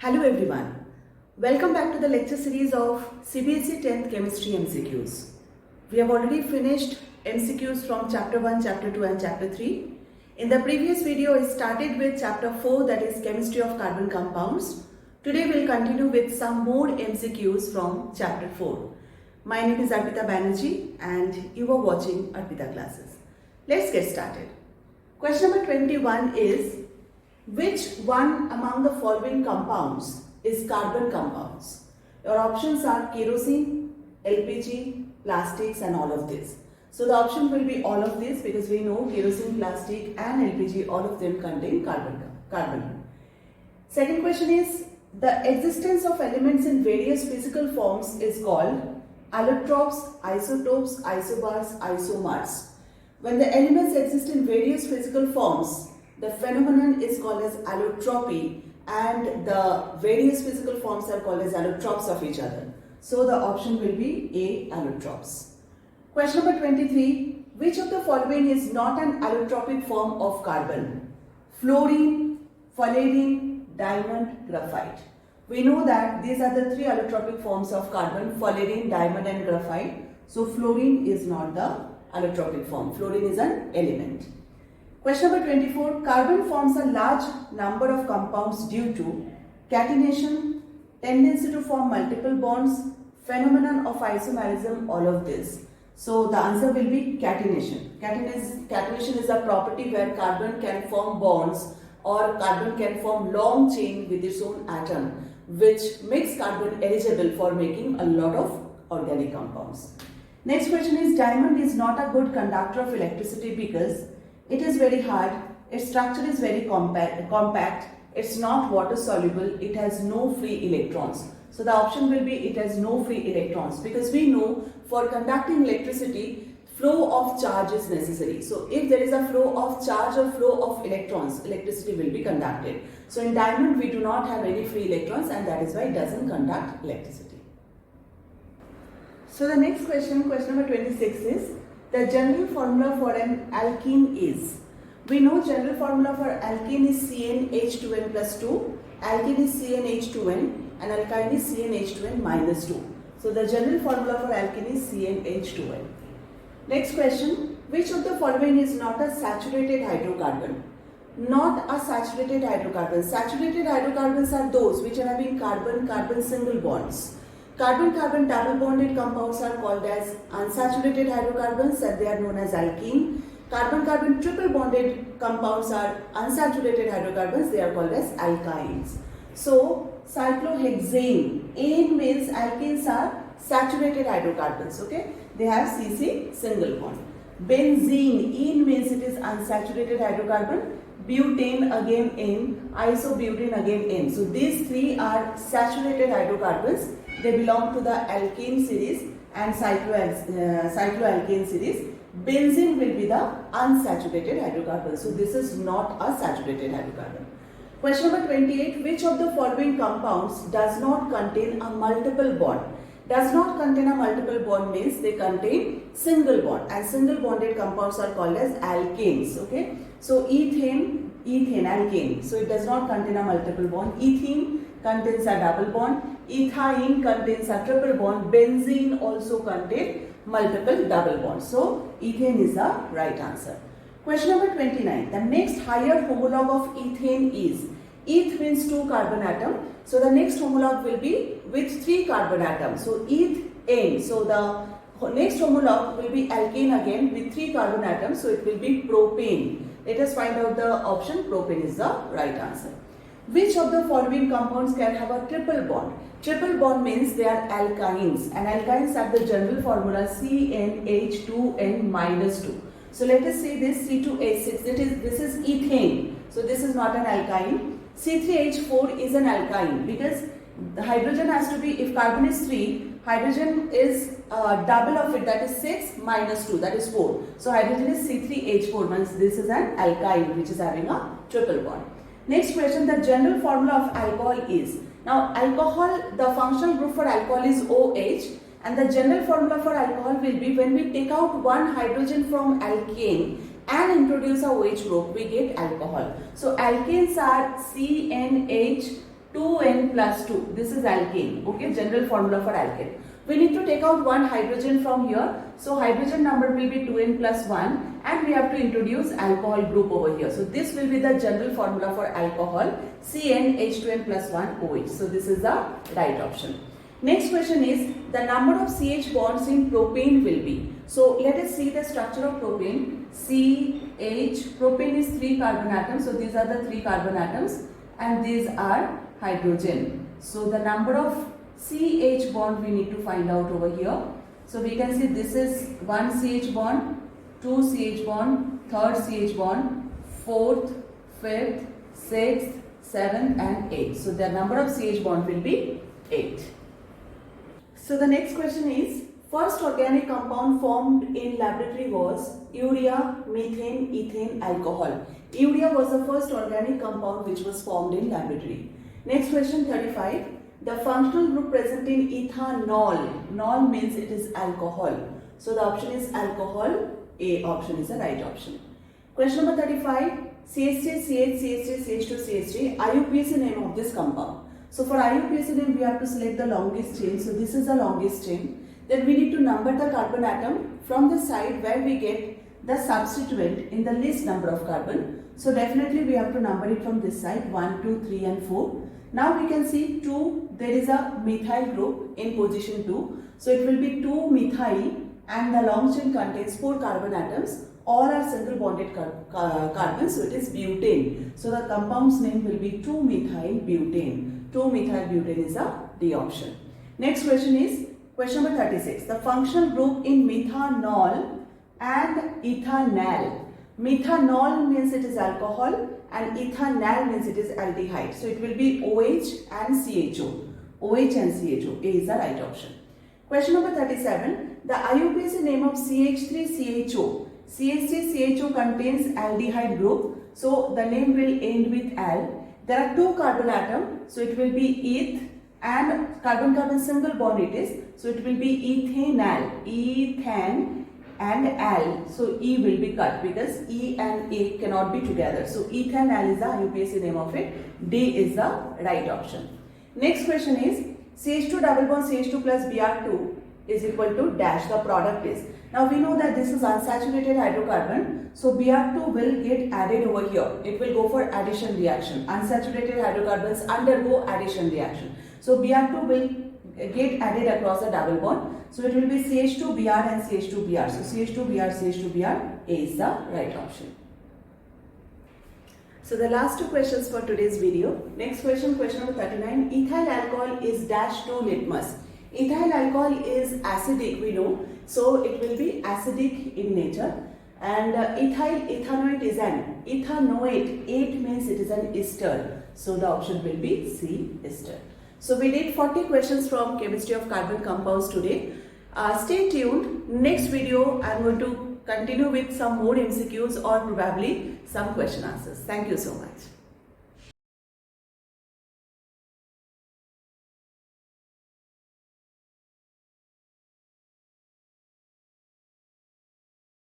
Hello everyone. Welcome back to the lecture series of CBSE 10th Chemistry MCQs. We have already finished MCQs from chapter 1, chapter 2 and chapter 3. In the previous video I started with chapter 4, that is chemistry of carbon compounds. Today we will continue with some more MCQs from chapter 4. My name is Arpita Banerjee and you are watching Arpita Classes. Let's get started. Question number 21 is, which one among the following compounds is carbon compounds? Your options are kerosene, LPG, plastics and all of this. So the option will be all of this because we know kerosene, plastic and LPG, all of them contain carbon. Second question is, the existence of elements in various physical forms is called allotropes, isotopes, isobars, isomers. When the elements exist in various physical forms, the phenomenon is called as allotropy and the various physical forms are called as allotropes of each other. So the option will be A, allotropes. Question number 23. Which of the following is not an allotropic form of carbon? Fluorine, palladium, diamond, graphite. We know that these are the three allotropic forms of carbon: palladium, diamond and graphite. So fluorine is not the allotropic form. Fluorine is an element. Question number 24. Carbon forms a large number of compounds due to catenation, tendency to form multiple bonds, phenomenon of isomerism, all of this. So the answer will be catenation. Catenation is a property where carbon can form bonds or carbon can form long chain with its own atom, which makes carbon eligible for making a lot of organic compounds. Next question is, diamond is not a good conductor of electricity because it is very hard, its structure is very compact, it's not water soluble, it has no free electrons. So the option will be it has no free electrons, because we know for conducting electricity, flow of charge is necessary. So if there is a flow of charge or flow of electrons, electricity will be conducted. So in diamond we do not have any free electrons and that is why it doesn't conduct electricity. So the next question, question number 26 is, the general formula for an alkene is, we know general formula for alkene is CnH2n plus 2, alkene is CnH2n and alkyne is CnH2n minus 2. So the general formula for alkene is CnH2n. Next question, which of the following is not a saturated hydrocarbon? Not a saturated hydrocarbon. Saturated hydrocarbons are those which are having carbon-carbon single bonds. Carbon-carbon double bonded compounds are called as unsaturated hydrocarbons and they are known as alkene. Carbon-carbon triple bonded compounds are unsaturated hydrocarbons, they are called as alkynes. So cyclohexane, ane means alkenes are saturated hydrocarbons, okay? They have CC single bond. Benzene, ene means it is unsaturated hydrocarbon. Butane again ane, isobutane again ane. So these three are saturated hydrocarbons. They belong to the alkene series and cycloalkane series. Benzene will be the unsaturated hydrocarbon. So this is not a saturated hydrocarbon. Question number 28. Which of the following compounds does not contain a multiple bond? Does not contain a multiple bond means they contain single bond, and single bonded compounds are called as alkanes. Okay. So ethane, alkane. So it does not contain a multiple bond. Ethene contains a double bond. Ethine contains a triple bond. Benzene also contains multiple double bonds. So ethane is the right answer. Question number 29. The next higher homologue of ethane is, eth means 2 carbon atom. So the next homologue will be with 3 carbon atoms. So ethane. So the next homologue will be alkane again with 3 carbon atoms. So it will be propane. Let us find out the option. Propane is the right answer. Which of the following compounds can have a triple bond? Triple bond means they are alkynes, and alkynes have the general formula CnH2n minus 2. So let us say this C2H6, this is ethane. So this is not an alkyne. C3H4 is an alkyne because the hydrogen has to be, if carbon is 3, hydrogen is double of it, that is 6 minus 2, that is 4. So hydrogen is C3H4, means this is an alkyne which is having a triple bond. Next question, the general formula of alcohol is, now alcohol, the functional group for alcohol is OH, and the general formula for alcohol will be, when we take out one hydrogen from alkane and introduce a OH group, we get alcohol. So alkanes are CnH 2n plus 2. This is alkane. Okay, general formula for alkane. We need to take out one hydrogen from here. So hydrogen number will be 2n plus 1 and we have to introduce alcohol group over here. So this will be the general formula for alcohol, CnH2n plus 1 OH. So this is the right option. Next question is the number of CH bonds in propane will be. So let us see the structure of propane. CH, propane is 3 carbon atoms. So these are the 3 carbon atoms and these are hydrogen. So the number of CH bond we need to find out over here. So we can see this is 1 CH bond, 2 CH bond, 3rd CH bond, 4th, 5th, 6th, 7th and 8th. So the number of CH bond will be 8. So the next question is, first organic compound formed in laboratory was urea, methane, ethane, alcohol. Urea was the first organic compound which was formed in laboratory. Next question 35. The functional group present in ethanol. Nol means it is alcohol. So the option is alcohol. A option is the right option. Question number 35. CH3, CH, CH3, CH2, CH3. IUPAC name of this compound. So for IUPAC name we have to select the longest chain. So this is the longest chain. Then we need to number the carbon atom from the side where we get the substituent in the least number of carbon. So definitely we have to number it from this side 1, 2, 3 and 4. Now we can see 2, there is a methyl group in position 2. So it will be 2 methyl and the long chain contains 4 carbon atoms. All are single bonded carbons, so it is butane. So the compound's name will be 2-methyl butane. 2-methyl butane is the D option. Next question is question number 36. The functional group in methanol and ethanal. Methanol means it is alcohol and ethanal means it is aldehyde. So it will be OH and CHO. OH and CHO. A is the right option. Question number 37. The IUPAC name of CH3CHO. CH3CHO contains aldehyde group. So the name will end with al. There are 2 carbon atoms. So it will be eth and carbon-carbon single bond it is. So it will be ethanal. Ethan and al. So E will be cut because E and A cannot be together. So ethanal is the IUPAC name of it. D is the right option. Next question is CH2 double bond CH2 plus Br2 is equal to dash. The product is. Now we know that this is unsaturated hydrocarbon. So Br2 will get added over here. It will go for addition reaction. Unsaturated hydrocarbons undergo addition reaction. So Br2 will get added across the double bond. So it will be CH2Br and CH2Br. So CH2Br, CH2Br, A is the right option. So the last 2 questions for today's video. Next question, question number 39. Ethyl alcohol is dash to litmus. Ethyl alcohol is acidic, we know. So it will be acidic in nature. And ethyl ethanoate is an ethanoate. 8 means it is an ester. So the option will be C, ester. So we did 40 questions from Chemistry of Carbon Compounds today. Stay tuned. Next video I am going to continue with some more MCQs or probably some question answers. Thank you so much.